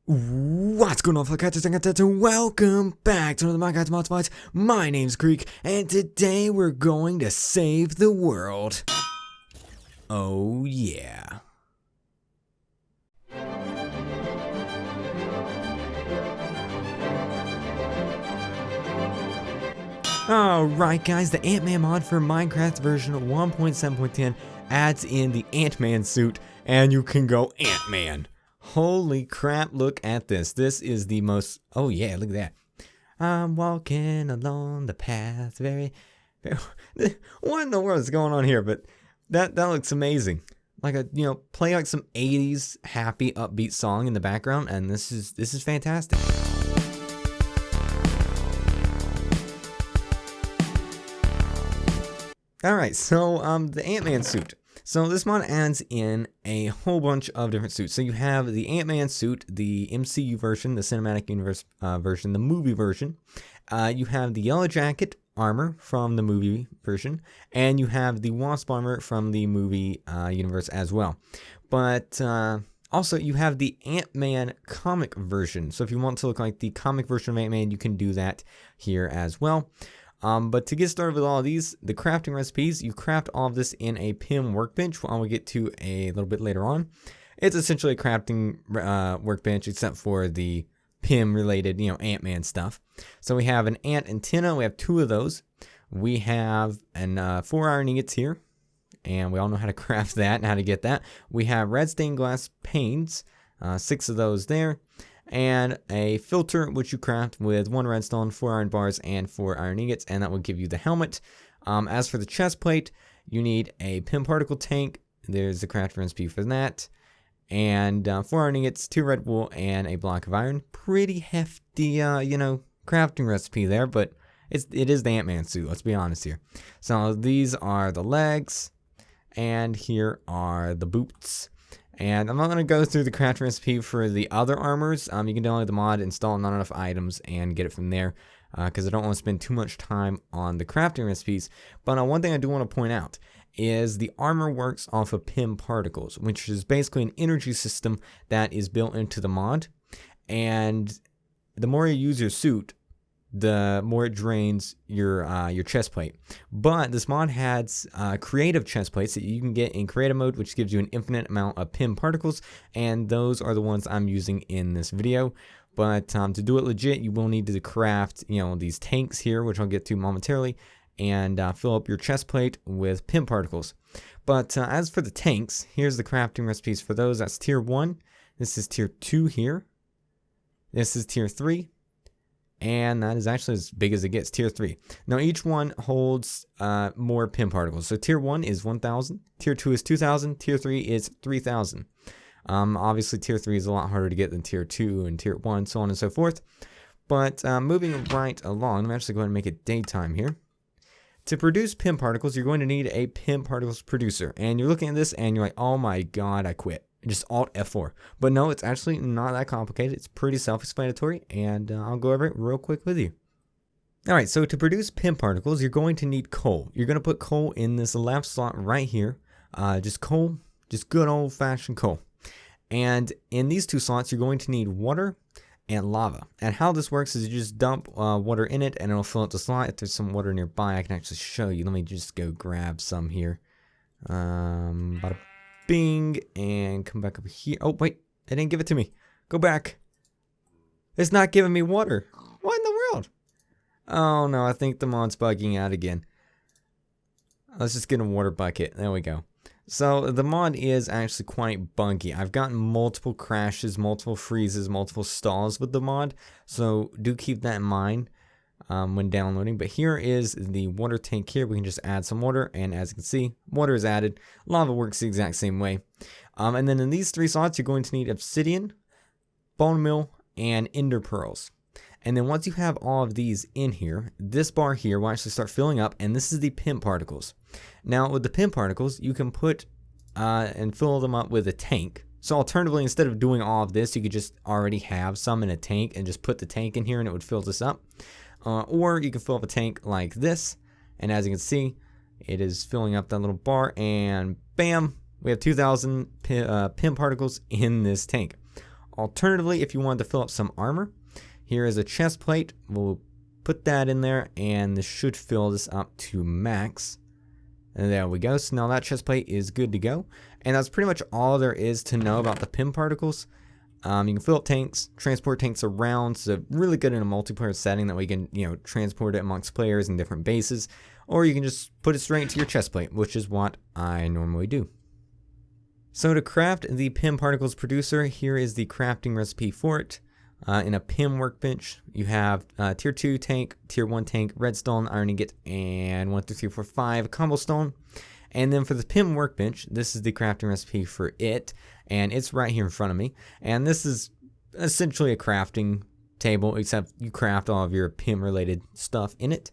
What's going on, Flycatchers? Welcome back to another Minecraft Mod. My name's Kreek, and today we're going to save the world. Oh yeah. Alright guys, the Ant-Man mod for Minecraft version 1.7.10 adds in the Ant-Man suit, and you can go Ant-Man. Holy crap, look at this. This is the most... Oh yeah, look at that. I'm walking along the path very... What in the world is going on here? But that looks amazing. Like a, play like some 80s happy upbeat song in the background, and this is fantastic. Alright, so the Ant-Man suit. So this mod adds in a whole bunch of different suits. So you have the Ant-Man suit, the MCU version, the Cinematic Universe version, the movie version. You have the Yellow Jacket armor from the movie version, and you have the Wasp Armor from the movie universe as well. But also you have the Ant-Man comic version. So if you want to look like the comic version of Ant-Man, you can do that here as well. But to get started with all of these, the crafting recipes, you craft all of this in a Pym workbench, which I will get to a little bit later on. It's essentially a crafting workbench, except for the Pym related, Ant-Man stuff. So we have an ant antenna, we have 2 of those. We have 4 iron ingots here, and we all know how to craft that and how to get that. We have red stained glass panes, 6 of those there. And a filter, which you craft with 1 redstone, 4 iron bars, and 4 iron ingots, and that will give you the helmet. As for the chest plate, you need a Pym particle tank. There's the crafting recipe for that. And 4 iron ingots, 2 red wool, and a block of iron. Pretty hefty, crafting recipe there, but it is the Ant-Man suit, let's be honest here. So these are the legs, and here are the boots. And I'm not going to go through the crafting recipe for the other armors. You can download the mod, install not enough items, and get it from there. Because I don't want to spend too much time on the crafting recipes. But one thing I do want to point out is the armor works off of Pym Particles, which is basically an energy system that is built into the mod. And the more you use your suit, the more it drains your chest plate. But this mod has creative chest plates that you can get in creative mode, which gives you an infinite amount of Pym particles, and those are the ones I'm using in this video. But to do it legit, you will need to craft these tanks here, which I'll get to momentarily, and fill up your chest plate with Pym particles. But as for the tanks, here's the crafting recipes for those. That's tier 1. This is tier 2 here. This is tier 3. And that is actually as big as it gets, tier 3. Now each one holds more Pym particles. So tier 1 is 1,000, tier 2 is 2,000, tier 3 is 3,000. Obviously tier 3 is a lot harder to get than tier 2 and tier 1, so on and so forth. But moving right along, I'm actually going to make it daytime here. To produce Pym particles, you're going to need a Pym particles producer. And you're looking at this and you're like, oh my god, I quit. Just Alt F4. But no, it's actually not that complicated. It's pretty self-explanatory, and I'll go over it real quick with you. Alright, so to produce Pym particles, you're going to need coal. You're going to put coal in this left slot right here. Just coal, just good old-fashioned coal. And in these 2 slots, you're going to need water and lava. And how this works is you just dump water in it, and it'll fill up the slot. If there's some water nearby, I can actually show you. Let me just go grab some here. Bada bing, and come back over here. Oh, wait, it didn't give it to me. Go back. It's not giving me water. What in the world? Oh, no, I think the mod's bugging out again. Let's just get a water bucket. There we go. So the mod is actually quite buggy. I've gotten multiple crashes, multiple freezes, multiple stalls with the mod. So do keep that in mind when downloading. But here is the water tank here. We can just add some water, and as you can see, water is added. Lava works the exact same way. And then in these 3 slots, you're going to need obsidian, bone meal, and ender pearls. And then once you have all of these in here, this bar here will actually start filling up, and this is the Pym particles. Now with the Pym particles, you can put and fill them up with a tank. So alternatively, instead of doing all of this, you could just already have some in a tank and just put the tank in here and it would fill this up. Or you can fill up a tank like this, and as you can see, it is filling up that little bar, and bam, we have 2,000 Pym particles in this tank. Alternatively, if you wanted to fill up some armor, here is a chest plate. We'll put that in there, and this should fill this up to max. And there we go. So now that chest plate is good to go. And that's pretty much all there is to know about the Pym Particles. You can fill up tanks, transport tanks around, so really good in a multiplayer setting that we can, transport it amongst players in different bases, or you can just put it straight into your chest plate, which is what I normally do. So to craft the Pym Particles producer, here is the crafting recipe for it. In a Pym workbench, you have tier 2 tank, tier 1 tank, redstone, iron ingot, and 1, 2, 3, 4, 5 cobblestone. And then for the Pym workbench, this is the crafting recipe for it, and it's right here in front of me. And this is essentially a crafting table, except you craft all of your Pym related stuff in it.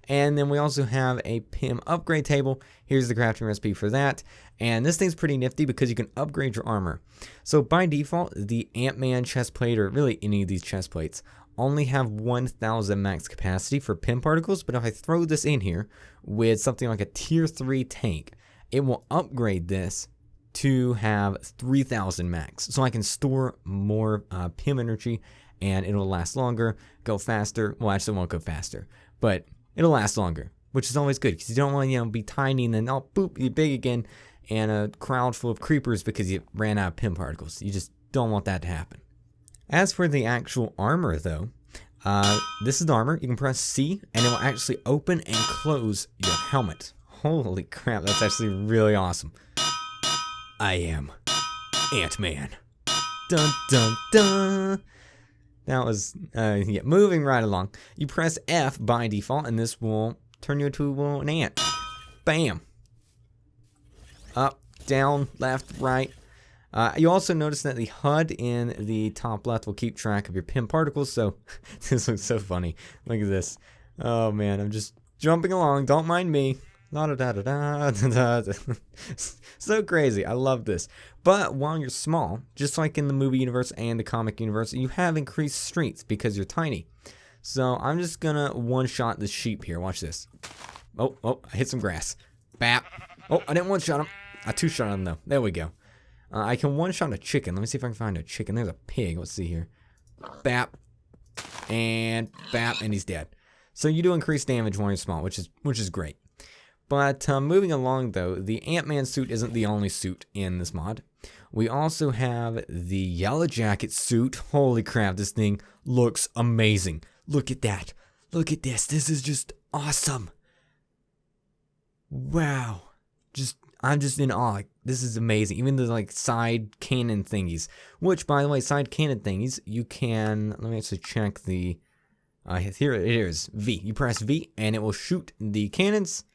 And then we also have a Pym upgrade table. Here's the crafting recipe for that. And this thing's pretty nifty because you can upgrade your armor. So by default, the Ant-Man chest plate, or really any of these chest plates, only have 1000 max capacity for Pym Particles. But if I throw this in here with something like a tier 3 tank, it will upgrade this to have 3000 max. So I can store more Pym energy, and it'll last longer, go faster. Well, actually it won't go faster, but it'll last longer, which is always good because you don't want to, be tiny and then, oh, boop, you're big again, and a crowd full of creepers because you ran out of Pym Particles. You just don't want that to happen. As for the actual armor, though, this is the armor. You can press C, and it will actually open and close your helmet. Holy crap, that's actually really awesome. I am Ant-Man. Dun, dun, dun. That was, moving right along. You press F by default, and this will turn you into an ant. Bam. Up, down, left, right. You also notice that the HUD in the top left will keep track of your Pym Particles, so this looks so funny. Look at this. Oh, man, I'm just jumping along. Don't mind me. So crazy. I love this. But while you're small, just like in the movie universe and the comic universe, you have increased strength because you're tiny. So I'm just gonna one-shot this sheep here. Watch this. Oh, I hit some grass. Bap. Oh, I didn't one-shot him. I two-shot him though. There we go. I can one-shot a chicken. Let me see if I can find a chicken. There's a pig. Let's see here. Bap. And bap, and he's dead. So you do increase damage when you're small, which is great. But moving along, though, the Ant-Man suit isn't the only suit in this mod. We also have the Yellow Jacket suit. Holy crap, this thing looks amazing. Look at that. Look at this. This is just awesome. Wow. I'm just in awe. This is amazing. Even the side cannon thingies. Which, by the way, side cannon thingies, you can... Let me actually check the... here it is. V. You press V, and it will shoot the cannons.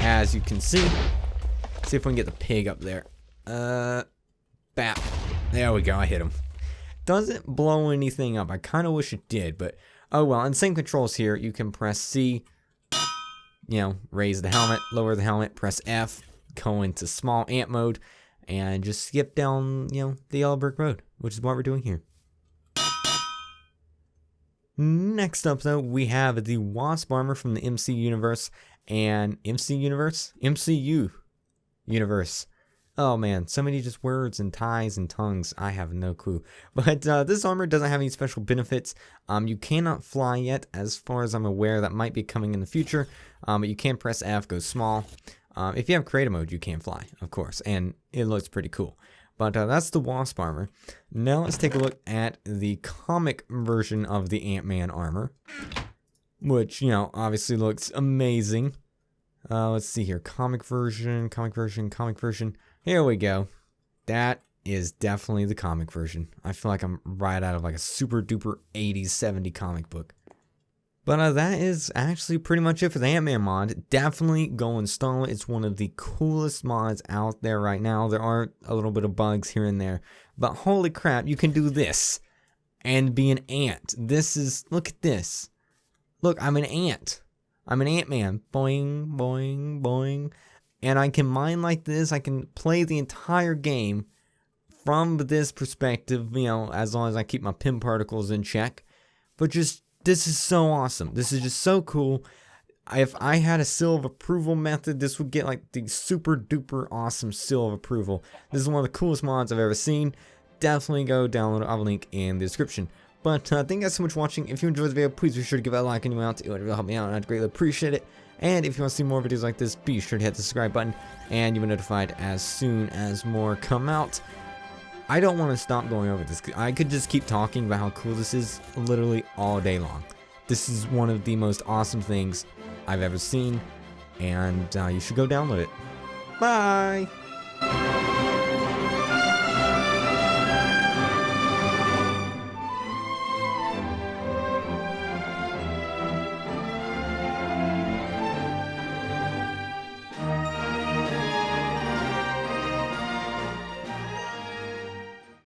As you can see. See if we can get the pig up there. Bap. There we go. I hit him. Doesn't blow anything up. I kind of wish it did, but oh well. And same controls here. You can press C. Raise the helmet, lower the helmet. Press F. Go into small ant mode, and just skip down, the yellow brick road, which is what we're doing here. Next up, though, we have the Wasp Armor from the MCU universe. And MCU universe. Oh man, so many just words and ties and tongues. I have no clue. But this armor doesn't have any special benefits. You cannot fly yet, as far as I'm aware. That might be coming in the future. But you can press F, go small. If you have creative mode, you can fly, of course, and it looks pretty cool. But that's the Wasp Armor. Now let's take a look at the comic version of the Ant-Man armor, which, obviously looks amazing. Let's see here. Comic version. Here we go. That is definitely the comic version. I feel like I'm right out of a super duper 80s, 70s comic book. But that is actually pretty much it for the Ant-Man mod. Definitely go install it. It's one of the coolest mods out there right now. There are a little bit of bugs here and there. But holy crap, you can do this and be an ant. Look at this. Look, I'm an ant. I'm an Ant-Man. Boing, boing, boing. And I can mine like this. I can play the entire game from this perspective, as long as I keep my Pym Particles in check. But this is so awesome. This is just so cool. If I had a seal of approval method, this would get the super duper awesome seal of approval. This is one of the coolest mods I've ever seen. definitely go download it. I'll link in the description. But thank you guys so much for watching. If you enjoyed the video, please be sure to give it a like and out. It would really help me out, and I'd greatly appreciate it. And if you want to see more videos like this, be sure to hit the subscribe button, and you'll be notified as soon as more come out. I don't want to stop going over this. I could just keep talking about how cool this is literally all day long. This is one of the most awesome things I've ever seen, and you should go download it. Bye!